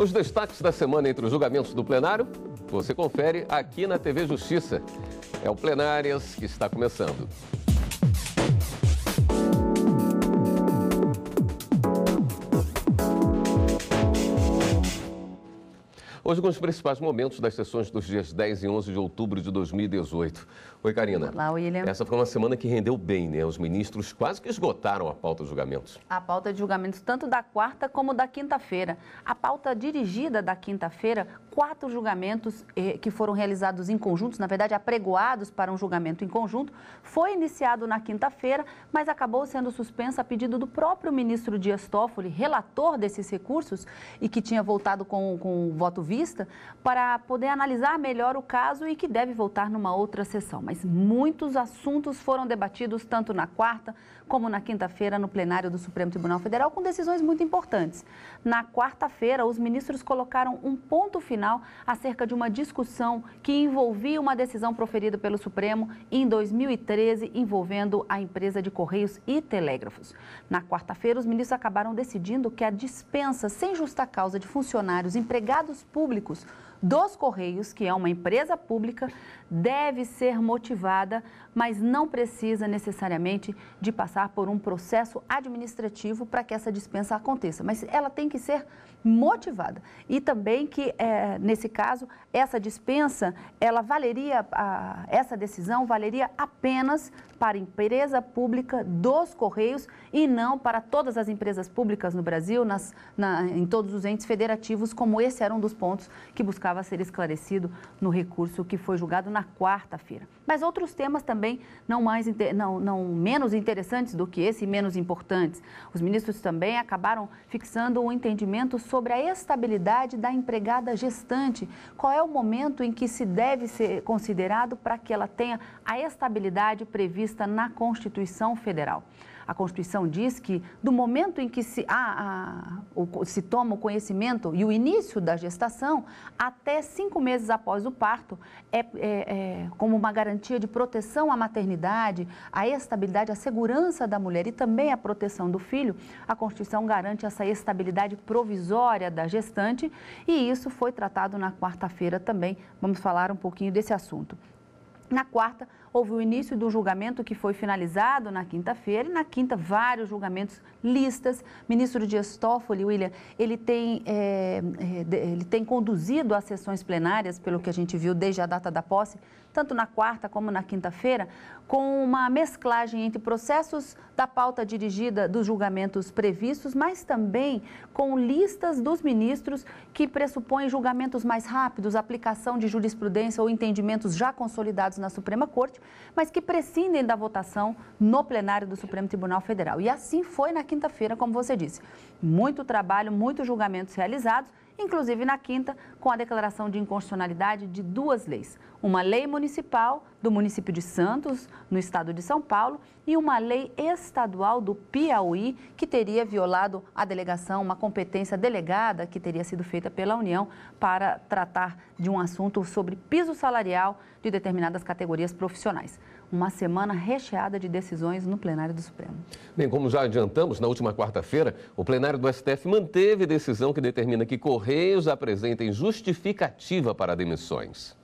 Os destaques da semana entre os julgamentos do plenário, você confere aqui na TV Justiça. É o Plenárias que está começando. Hoje com os principais momentos das sessões dos dias 10 e 11 de outubro de 2018. Oi, Karina. Olá, William. Essa foi uma semana que rendeu bem, né? Os ministros quase que esgotaram a pauta de julgamentos. A pauta de julgamentos tanto da quarta como da quinta-feira. A pauta dirigida da quinta-feira, 4 julgamentos que foram realizados em conjunto, na verdade apregoados para um julgamento em conjunto, foi iniciado na quinta-feira, mas acabou sendo suspensa a pedido do próprio ministro Dias Toffoli, relator desses recursos e que tinha voltado com o voto vista, para poder analisar melhor o caso e que deve voltar numa outra sessão. Mas muitos assuntos foram debatidos tanto na quarta como na quinta-feira no plenário do Supremo Tribunal Federal, com decisões muito importantes. Na quarta-feira, os ministros colocaram um ponto final acerca de uma discussão que envolvia uma decisão proferida pelo Supremo em 2013, envolvendo a empresa de Correios e Telégrafos. Na quarta-feira, os ministros acabaram decidindo que a dispensa sem justa causa de funcionários empregados públicos dos Correios, que é uma empresa pública, deve ser motivada, mas não precisa necessariamente de passar por um processo administrativo para que essa dispensa aconteça. Mas ela tem que ser motivada. E também que, nesse caso, essa dispensa, essa decisão valeria apenas para a empresa pública dos Correios e não para todas as empresas públicas no Brasil, em todos os entes federativos, como esse era um dos pontos que buscava ser esclarecido no recurso que foi julgado na quarta-feira. Mas outros temas também não menos interessantes do que esse e menos importantes. Os ministros também acabaram fixando um entendimento sobre a estabilidade da empregada gestante. Qual é o momento em que se deve ser considerado para que ela tenha a estabilidade prevista na Constituição Federal? A Constituição diz que do momento em que se toma o conhecimento e o início da gestação, até 5 meses após o parto, como uma garantia de proteção à maternidade, à estabilidade, à segurança da mulher e também à proteção do filho, a Constituição garante essa estabilidade provisória da gestante e isso foi tratado na quarta-feira também. Vamos falar um pouquinho desse assunto. Na quarta, houve o início do julgamento que foi finalizado na quinta-feira e na quinta vários julgamentos, listas. Ministro Dias Toffoli, William, ele tem conduzido as sessões plenárias, pelo que a gente viu desde a data da posse, tanto na quarta como na quinta-feira, com uma mesclagem entre processos da pauta dirigida dos julgamentos previstos, mas também com listas dos ministros que pressupõem julgamentos mais rápidos, aplicação de jurisprudência ou entendimentos já consolidados na Suprema Corte, mas que prescindem da votação no plenário do Supremo Tribunal Federal. E assim foi na quinta-feira, como você disse. Muito trabalho, muitos julgamentos realizados, inclusive na quinta, com a declaração de inconstitucionalidade de 2 leis. Uma lei municipal do município de Santos, no estado de São Paulo, e uma lei estadual do Piauí, que teria violado a delegação, uma competência delegada que teria sido feita pela União para tratar de um assunto sobre piso salarial de determinadas categorias profissionais. Uma semana recheada de decisões no plenário do Supremo. Bem, como já adiantamos, na última quarta-feira, o plenário do STF manteve decisão que determina que Correios apresentem justificativa para demissões.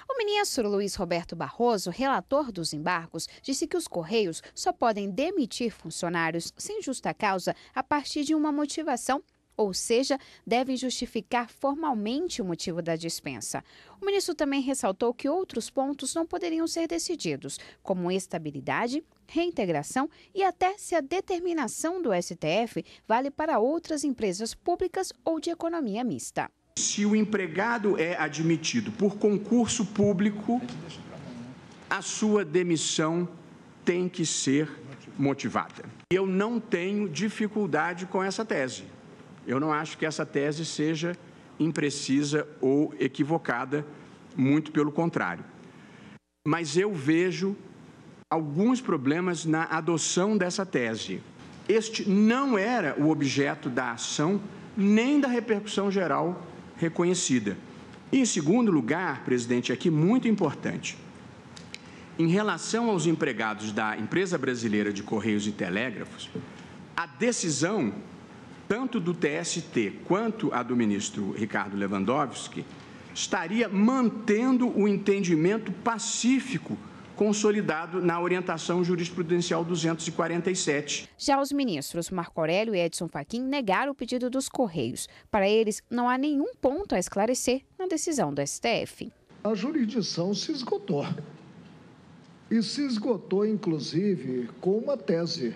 O ministro Luiz Roberto Barroso, relator dos embargos, disse que os Correios só podem demitir funcionários sem justa causa a partir de uma motivação, ou seja, devem justificar formalmente o motivo da dispensa. O ministro também ressaltou que outros pontos não poderiam ser decididos, como estabilidade, reintegração e até se a determinação do STF vale para outras empresas públicas ou de economia mista. Se o empregado é admitido por concurso público, a sua demissão tem que ser motivada. Eu não tenho dificuldade com essa tese. Eu não acho que essa tese seja imprecisa ou equivocada, muito pelo contrário. Mas eu vejo alguns problemas na adoção dessa tese. Este não era o objeto da ação, nem da repercussão geral reconhecida. E, em segundo lugar, presidente, aqui muito importante, em relação aos empregados da empresa brasileira de Correios e Telégrafos, a decisão tanto do TST quanto a do ministro Ricardo Lewandowski, estaria mantendo o entendimento pacífico consolidado na orientação jurisprudencial 247. Já os ministros Marco Aurélio e Edson Fachin negaram o pedido dos Correios. Para eles, não há nenhum ponto a esclarecer na decisão do STF. A jurisdição se esgotou. E se esgotou, inclusive, com uma tese.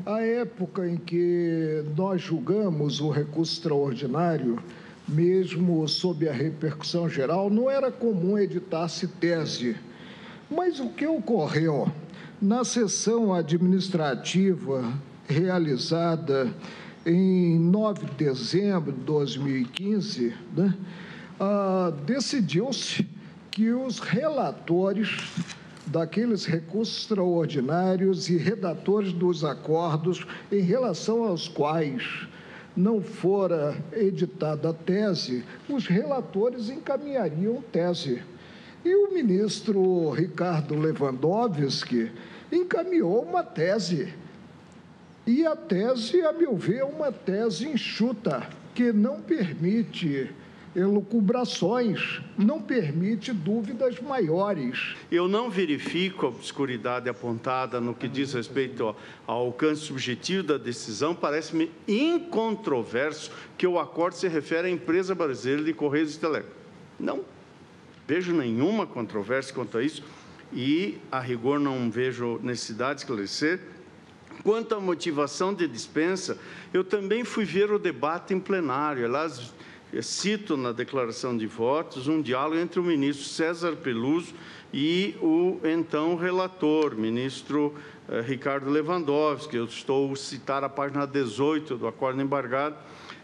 A época em que nós julgamos o recurso extraordinário, mesmo sob a repercussão geral, não era comum editar-se tese. Mas o que ocorreu na sessão administrativa realizada em 9 de dezembro de 2015, decidiu-se que os relatores daqueles recursos extraordinários e redatores dos acordos em relação aos quais não fora editada a tese, os relatores encaminhariam tese. E o ministro Ricardo Lewandowski encaminhou uma tese. E a tese, a meu ver, é uma tese enxuta, que não permite elucubrações, não permite dúvidas maiores. Eu não verifico a obscuridade apontada no que diz respeito ao alcance subjetivo da decisão. Parece-me incontroverso que o acordo se refere à empresa brasileira de Correios e Telégrafos. Não vejo nenhuma controvérsia quanto a isso e, a rigor, não vejo necessidade de esclarecer. Quanto à motivação de dispensa, eu também fui ver o debate em plenário. Aliás, cito na declaração de votos um diálogo entre o ministro César Peluso e o então relator, ministro Ricardo Lewandowski. Eu estou a citar a página 18 do acordo embargado.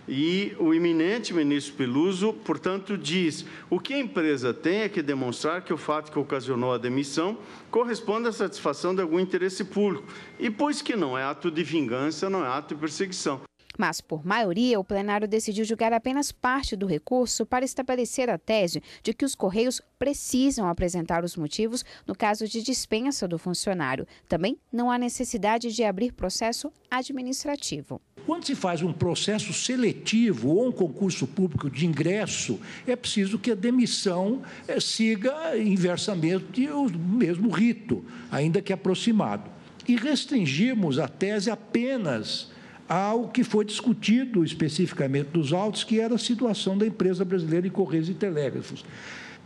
E o eminente ministro Peluso, portanto, diz: o que a empresa tem é que demonstrar que o fato que ocasionou a demissão corresponde à satisfação de algum interesse público. E pois que não é ato de vingança, não é ato de perseguição. Mas, por maioria, o plenário decidiu julgar apenas parte do recurso para estabelecer a tese de que os Correios precisam apresentar os motivos no caso de dispensa do funcionário. Também não há necessidade de abrir processo administrativo. Quando se faz um processo seletivo ou um concurso público de ingresso, é preciso que a demissão siga inversamente o mesmo rito, ainda que aproximado. E restringimos a tese apenas ao que foi discutido especificamente dos autos, que era a situação da empresa brasileira de Correios e Telégrafos.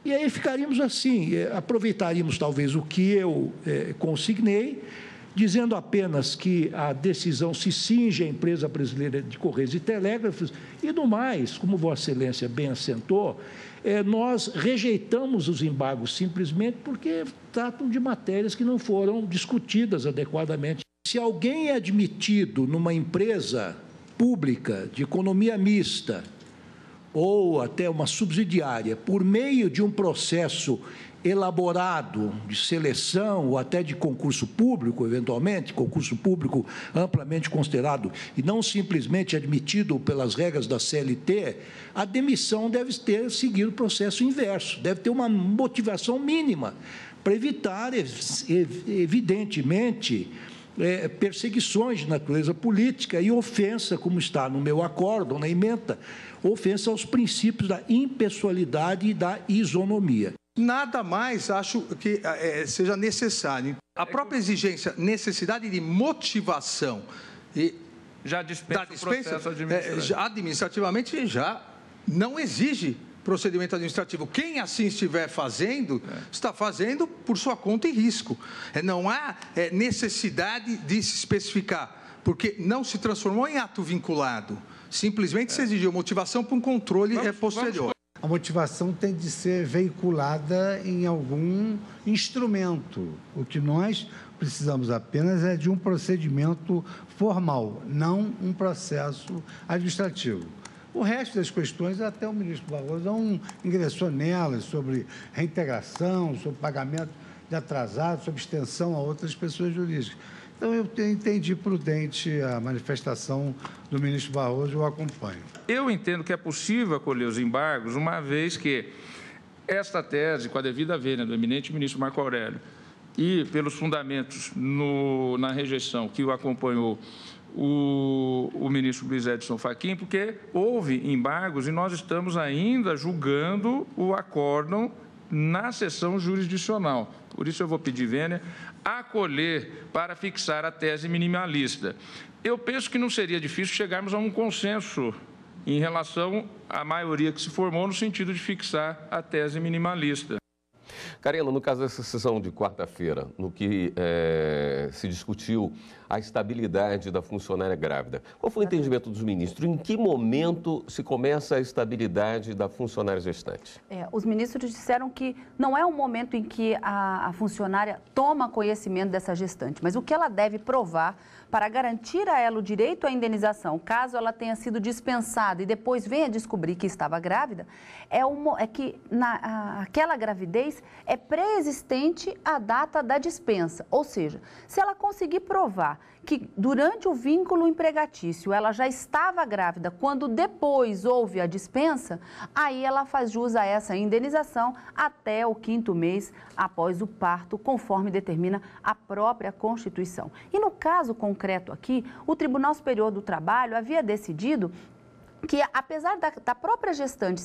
E aí ficaríamos assim, aproveitaríamos talvez o que eu consignei, dizendo apenas que a decisão se cinge à empresa brasileira de Correios e Telégrafos, e no mais, como Vossa Excelência bem assentou, nós rejeitamos os embargos simplesmente porque tratam de matérias que não foram discutidas adequadamente. Se alguém é admitido numa empresa pública de economia mista ou até uma subsidiária por meio de um processo elaborado de seleção ou até de concurso público, eventualmente, concurso público amplamente considerado e não simplesmente admitido pelas regras da CLT, a demissão deve ter seguido o processo inverso, deve ter uma motivação mínima para evitar, evidentemente, perseguições de natureza política e ofensa, como está no meu acórdão, na ementa, ofensa aos princípios da impessoalidade e da isonomia. Nada mais acho que seja necessário. A própria exigência, necessidade de motivação e já dispensa o processo administrativo. Administrativamente já não exige procedimento administrativo. Quem assim estiver fazendo, está fazendo por sua conta e risco. Não há necessidade de se especificar, porque não se transformou em ato vinculado. Simplesmente se exigiu motivação para um controle posterior. A motivação tem de ser veiculada em algum instrumento. O que nós precisamos apenas é de um procedimento formal, não um processo administrativo. O resto das questões, até o ministro Barroso não ingressou nelas, sobre reintegração, sobre pagamento de atrasados, sobre extensão a outras pessoas jurídicas. Então, eu entendi prudente a manifestação do ministro Barroso e o acompanho. Eu entendo que é possível acolher os embargos, uma vez que esta tese, com a devida vênia do eminente ministro Marco Aurélio, e pelos fundamentos na rejeição que o acompanhou o ministro Luiz Edson Fachin, porque houve embargos e nós estamos ainda julgando o acórdão na sessão jurisdicional. Por isso eu vou pedir, Vênia, acolher para fixar a tese minimalista. Eu penso que não seria difícil chegarmos a um consenso em relação à maioria que se formou no sentido de fixar a tese minimalista. Karina, no caso dessa sessão de quarta-feira, no que se discutiu a estabilidade da funcionária grávida, qual foi o entendimento dos ministros? Em que momento se começa a estabilidade da funcionária gestante? Os ministros disseram que não é o momento em que a funcionária toma conhecimento dessa gestante, mas o que ela deve provar para garantir a ela o direito à indenização, caso ela tenha sido dispensada e depois venha descobrir que estava grávida, é que aquela gravidez é pré-existente à data da dispensa. Ou seja, se ela conseguir provar que durante o vínculo empregatício ela já estava grávida, quando depois houve a dispensa, aí ela faz jus a essa indenização até o 5º mês após o parto, conforme determina a própria Constituição. E no caso concreto aqui, o Tribunal Superior do Trabalho havia decidido que, apesar da própria gestante,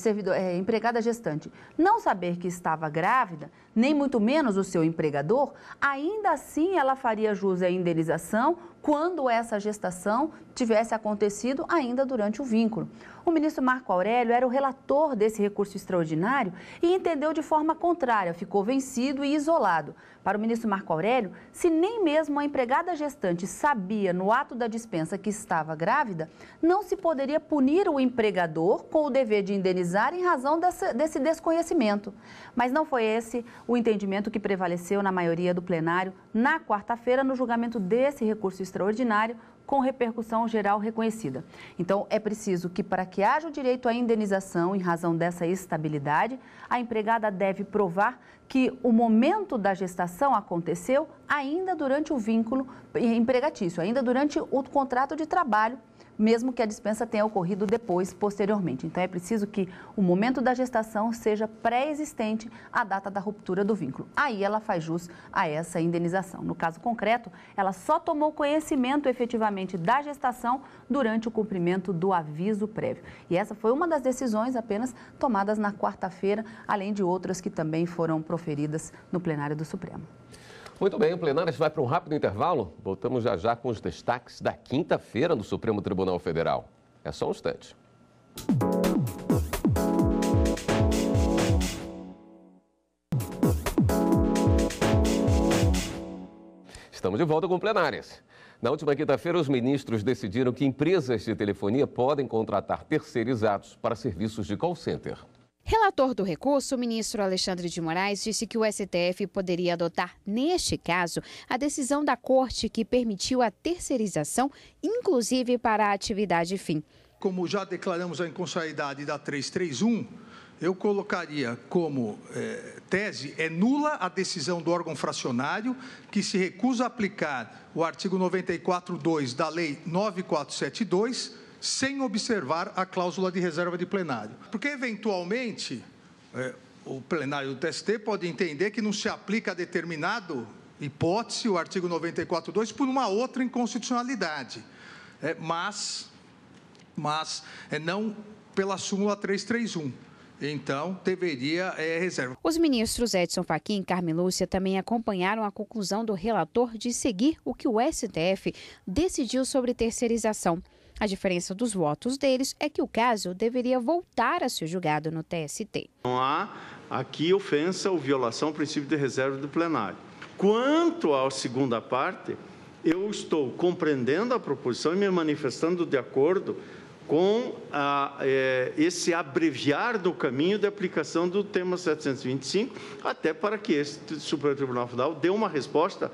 empregada gestante, não saber que estava grávida, nem muito menos o seu empregador, ainda assim ela faria jus à indenização quando essa gestação tivesse acontecido ainda durante o vínculo. O ministro Marco Aurélio era o relator desse recurso extraordinário e entendeu de forma contrária, ficou vencido e isolado. Para o ministro Marco Aurélio, se nem mesmo a empregada gestante sabia no ato da dispensa que estava grávida, não se poderia punir o empregador com o dever de indenizar em razão desse desconhecimento. Mas não foi esse o entendimento que prevaleceu na maioria do plenário na quarta-feira no julgamento desse recurso extraordinário, com repercussão geral reconhecida. Então, é preciso que, para que haja o direito à indenização em razão dessa estabilidade, a empregada deve provar que o momento da gestação aconteceu ainda durante o vínculo empregatício, ainda durante o contrato de trabalho, mesmo que a dispensa tenha ocorrido depois, posteriormente. Então, é preciso que o momento da gestação seja pré-existente à data da ruptura do vínculo. Aí ela faz jus a essa indenização. No caso concreto, ela só tomou conhecimento efetivamente da gestação durante o cumprimento do aviso prévio. E essa foi uma das decisões apenas tomadas na quarta-feira, além de outras que também foram proferidas no plenário do Supremo. Muito bem, o plenário vai para um rápido intervalo. Voltamos já já com os destaques da quinta-feira no Supremo Tribunal Federal. É só um instante. Estamos de volta com plenárias. Na última quinta-feira, os ministros decidiram que empresas de telefonia podem contratar terceirizados para serviços de call center. Relator do recurso, o ministro Alexandre de Moraes disse que o STF poderia adotar, neste caso, a decisão da Corte que permitiu a terceirização, inclusive para a atividade fim. Como já declaramos a inconstitucionalidade da 331, eu colocaria como tese, é nula a decisão do órgão fracionário que se recusa a aplicar o artigo 94.2 da Lei 9472, sem observar a cláusula de reserva de plenário. Porque, eventualmente, o plenário do TST pode entender que não se aplica a determinada hipótese, o artigo 94.2, por uma outra inconstitucionalidade, mas não pela súmula 331. Então, deveria reserva. Os ministros Edson Fachin e Carmen Lúcia também acompanharam a conclusão do relator de seguir o que o STF decidiu sobre terceirização. A diferença dos votos deles é que o caso deveria voltar a ser julgado no TST. Não há aqui ofensa ou violação ao princípio de reserva do plenário. Quanto à segunda parte, eu estou compreendendo a proposição e me manifestando de acordo com esse abreviar do caminho de aplicação do tema 725, até para que este Supremo Tribunal Federal dê uma resposta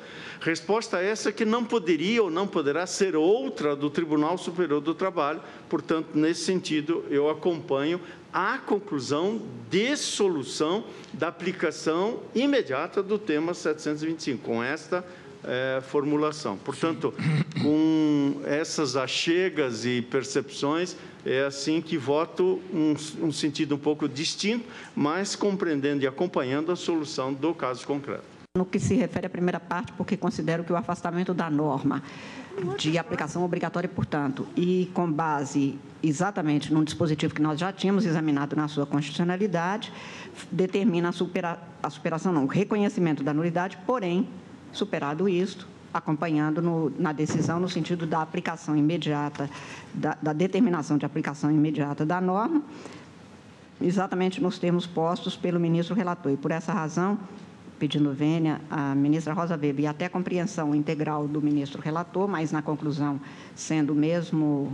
essa que não poderia ou não poderá ser outra do Tribunal Superior do Trabalho. Portanto, nesse sentido, eu acompanho a conclusão de solução da aplicação imediata do tema 725, com esta formulação. Portanto, com essas achegas e percepções, é assim que voto um sentido um pouco distinto, mas compreendendo e acompanhando a solução do caso concreto. No que se refere à primeira parte, porque considero que o afastamento da norma de aplicação obrigatória, portanto, e com base exatamente num dispositivo que nós já tínhamos examinado na sua constitucionalidade, determina a superação, não, o reconhecimento da nulidade, porém, superado isto, acompanhando na decisão no sentido da aplicação imediata, da determinação de aplicação imediata da norma, exatamente nos termos postos pelo ministro relator. E, por essa razão, pedindo vênia à ministra Rosa Weber e até compreensão integral do ministro relator, mas, na conclusão, sendo o mesmo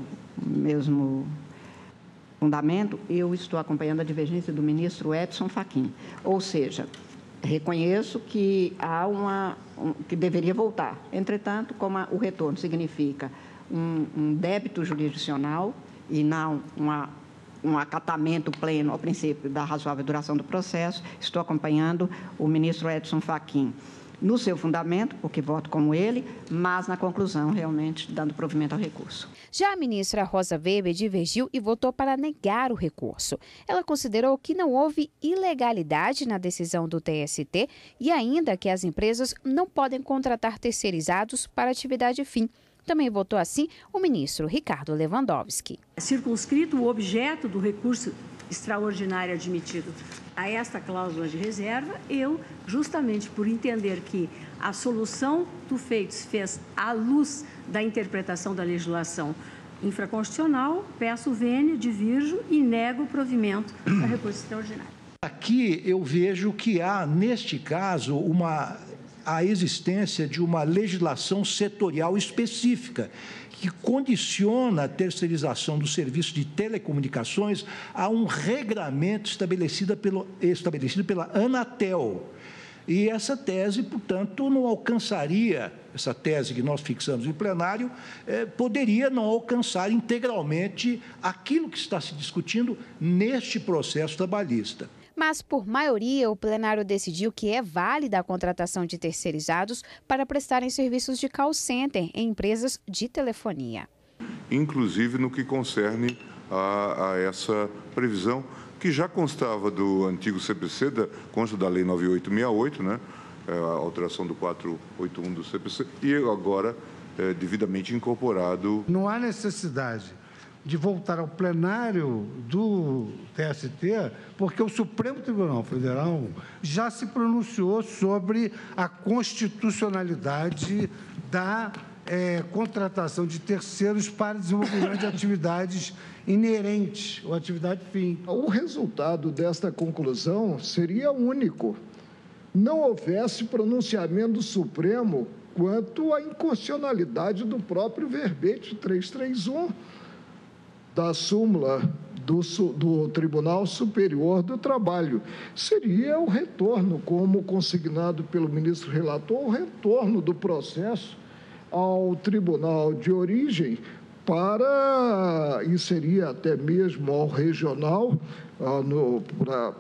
fundamento, eu estou acompanhando a divergência do ministro Edson Fachin. Ou seja, reconheço que há que deveria voltar. Entretanto, como o retorno significa um débito jurisdicional e não um acatamento pleno ao princípio da razoável duração do processo, estou acompanhando o ministro Edson Fachin no seu fundamento, porque voto como ele, mas na conclusão, realmente, dando provimento ao recurso. Já a ministra Rosa Weber divergiu e votou para negar o recurso. Ela considerou que não houve ilegalidade na decisão do TST e ainda que as empresas não podem contratar terceirizados para atividade fim. Também votou assim o ministro Ricardo Lewandowski. Circunscrito o objeto do recurso extraordinário admitido a esta cláusula de reserva, eu, justamente por entender que a solução do feito se fez à luz da interpretação da legislação infraconstitucional, peço vênia, divirjo e nego o provimento do recurso extraordinário. Aqui eu vejo que há, neste caso, a existência de uma legislação setorial específica que condiciona a terceirização do serviço de telecomunicações a um regramento estabelecido pela Anatel. E essa tese, portanto, não alcançaria, essa tese que nós fixamos em plenário, poderia não alcançar integralmente aquilo que está se discutindo neste processo trabalhista. Mas, por maioria, o plenário decidiu que é válida a contratação de terceirizados para prestarem serviços de call center em empresas de telefonia. Inclusive no que concerne a essa previsão, que já constava do antigo CPC, consta da Lei 9868, né? A alteração do 481 do CPC, e agora devidamente incorporado. Não há necessidade de voltar ao plenário do TST, porque o Supremo Tribunal Federal já se pronunciou sobre a constitucionalidade da contratação de terceiros para desenvolvimento de atividades inerentes ou atividade fim. O resultado desta conclusão seria único. Não houvesse pronunciamento do Supremo quanto à inconstitucionalidade do próprio verbete 331 da súmula do Tribunal Superior do Trabalho. Seria o retorno, como consignado pelo ministro relator, o retorno do processo ao tribunal de origem e seria até mesmo ao regional,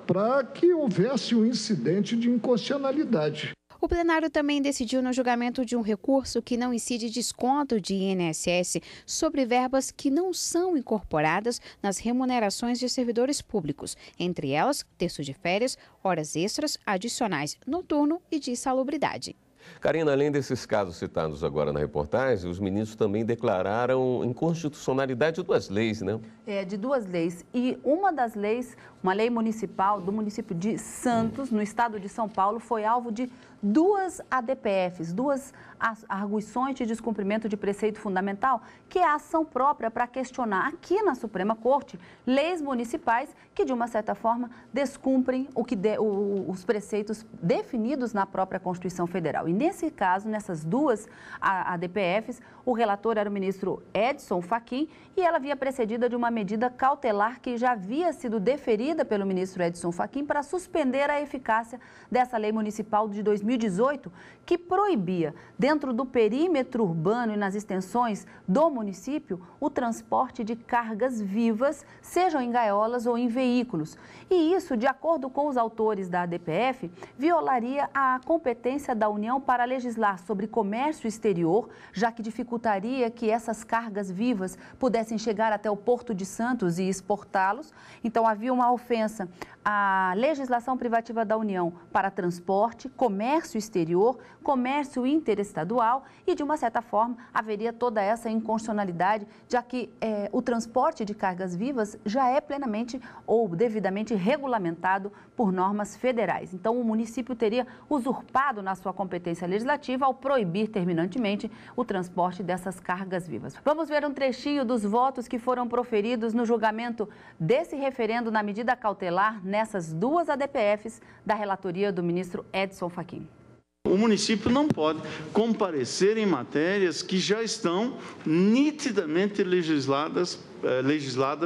para que houvesse um incidente de inconstitucionalidade. O plenário também decidiu no julgamento de um recurso que não incide desconto de INSS sobre verbas que não são incorporadas nas remunerações de servidores públicos, entre elas terço de férias, horas extras, adicionais noturno e de insalubridade. Karina, além desses casos citados agora na reportagem, os ministros também declararam inconstitucionalidade de duas leis, né? De duas leis. E uma das leis, uma lei municipal do município de Santos, no estado de São Paulo, foi alvo de duas ADPFs, duas arguições de descumprimento de preceito fundamental, que é a ação própria para questionar aqui na Suprema Corte leis municipais que, de uma certa forma, descumprem os preceitos definidos na própria Constituição Federal. E nesse caso, nessas duas ADPFs, o relator era o ministro Edson Fachin e ela havia precedida de uma medida cautelar que já havia sido deferida pelo ministro Edson Fachin para suspender a eficácia dessa lei municipal de 2018, que proibia, dentro do perímetro urbano e nas extensões do município, o transporte de cargas vivas, sejam em gaiolas ou em veículos. E isso, de acordo com os autores da ADPF, violaria a competência da União para legislar sobre comércio exterior, já que dificultaria que essas cargas vivas pudessem chegar até o Porto de Santos e exportá-los. Então, havia uma ofensa à legislação privativa da União para transporte, comércio exterior, comércio interestadual e, de uma certa forma, haveria toda essa inconstitucionalidade, já que o transporte de cargas vivas já é plenamente ou devidamente regulamentado por normas federais. Então, o município teria usurpado na sua competência legislativa ao proibir terminantemente o transporte dessas cargas vivas. Vamos ver um trechinho dos votos que foram proferidos no julgamento desse referendo na medida cautelar nessas duas ADPFs da relatoria do ministro Edson Fachin. O município não pode comparecer em matérias que já estão nitidamente legislada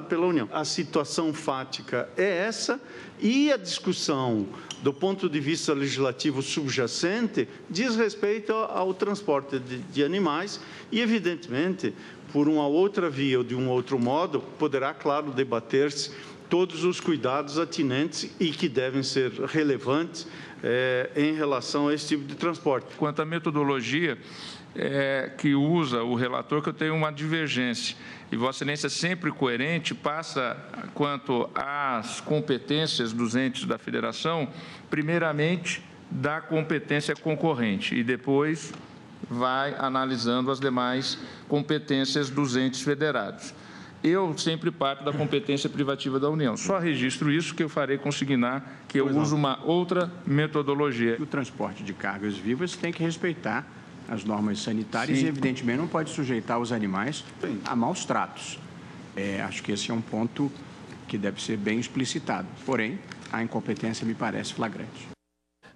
pela União. A situação fática é essa e a discussão do ponto de vista legislativo subjacente diz respeito ao transporte de animais e, evidentemente, por uma outra via ou de um outro modo, poderá, claro, debater-se todos os cuidados atinentes e que devem ser relevantes em relação a esse tipo de transporte. Quanto à metodologia que usa o relator, que eu tenho uma divergência. E Vossa Excelência, sempre coerente, passa quanto às competências dos entes da federação, primeiramente da competência concorrente e depois vai analisando as demais competências dos entes federados. Eu sempre parto da competência privativa da União. Só registro isso que eu farei consignar que eu uso uma outra metodologia. O transporte de cargas vivas tem que respeitar as normas sanitárias. Sim. E, evidentemente, não pode sujeitar os animais a maus tratos. Acho que esse é um ponto que deve ser bem explicitado. Porém, a incompetência me parece flagrante.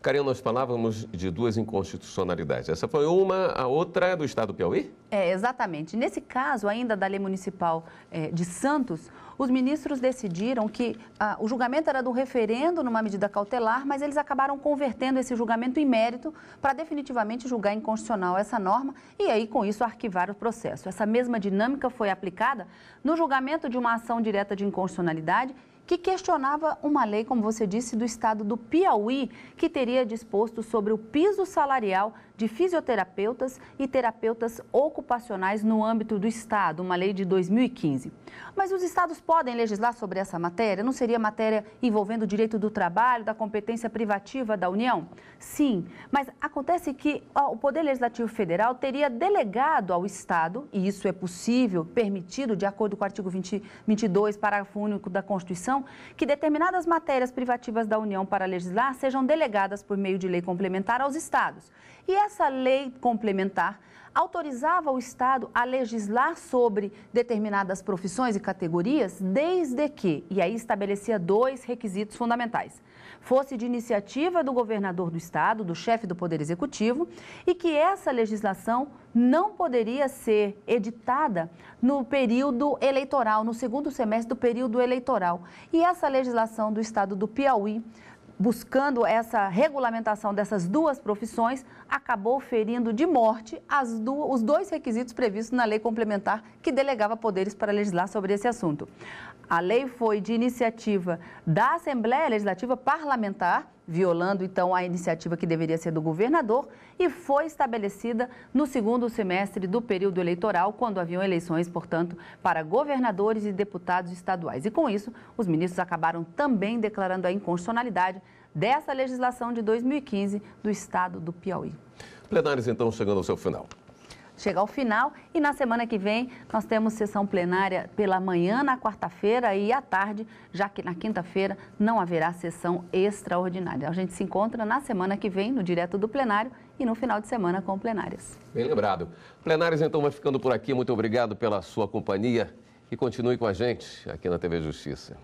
Karina, nós falávamos de duas inconstitucionalidades. Essa foi uma, a outra é do Estado do Piauí? Exatamente. Nesse caso, ainda da Lei Municipal de Santos, os ministros decidiram que o julgamento era do referendo numa medida cautelar, mas eles acabaram convertendo esse julgamento em mérito para definitivamente julgar inconstitucional essa norma e aí, com isso, arquivar o processo. Essa mesma dinâmica foi aplicada no julgamento de uma ação direta de inconstitucionalidade que questionava uma lei, como você disse, do Estado do Piauí, que teria disposto sobre o piso salarial de fisioterapeutas e terapeutas ocupacionais no âmbito do Estado, uma lei de 2015. Mas os estados podem legislar sobre essa matéria? Não seria matéria envolvendo o direito do trabalho, da competência privativa da União? Sim, mas acontece que o Poder Legislativo Federal teria delegado ao Estado, e isso é possível, permitido, de acordo com o artigo 22, parágrafo único da Constituição, que determinadas matérias privativas da União para legislar sejam delegadas por meio de lei complementar aos estados. E essa lei complementar autorizava o Estado a legislar sobre determinadas profissões e categorias, desde que, e aí estabelecia dois requisitos fundamentais, fosse de iniciativa do governador do Estado, do chefe do Poder Executivo, e que essa legislação não poderia ser editada no período eleitoral, no segundo semestre do período eleitoral. E essa legislação do Estado do Piauí, buscando essa regulamentação dessas duas profissões, acabou ferindo de morte os dois requisitos previstos na lei complementar que delegava poderes para legislar sobre esse assunto. A lei foi de iniciativa da Assembleia Legislativa Parlamentar, violando então a iniciativa que deveria ser do governador, e foi estabelecida no segundo semestre do período eleitoral, quando haviam eleições, portanto, para governadores e deputados estaduais. E com isso, os ministros acabaram também declarando a inconstitucionalidade dessa legislação de 2015 do Estado do Piauí. Plenários, então, chegando ao seu final. Chega ao final e na semana que vem nós temos sessão plenária pela manhã na quarta-feira e à tarde, já que na quinta-feira não haverá sessão extraordinária. A gente se encontra na semana que vem no Direto do Plenário e no final de semana com plenárias. Bem lembrado. Plenários, então, vai ficando por aqui. Muito obrigado pela sua companhia e continue com a gente aqui na TV Justiça.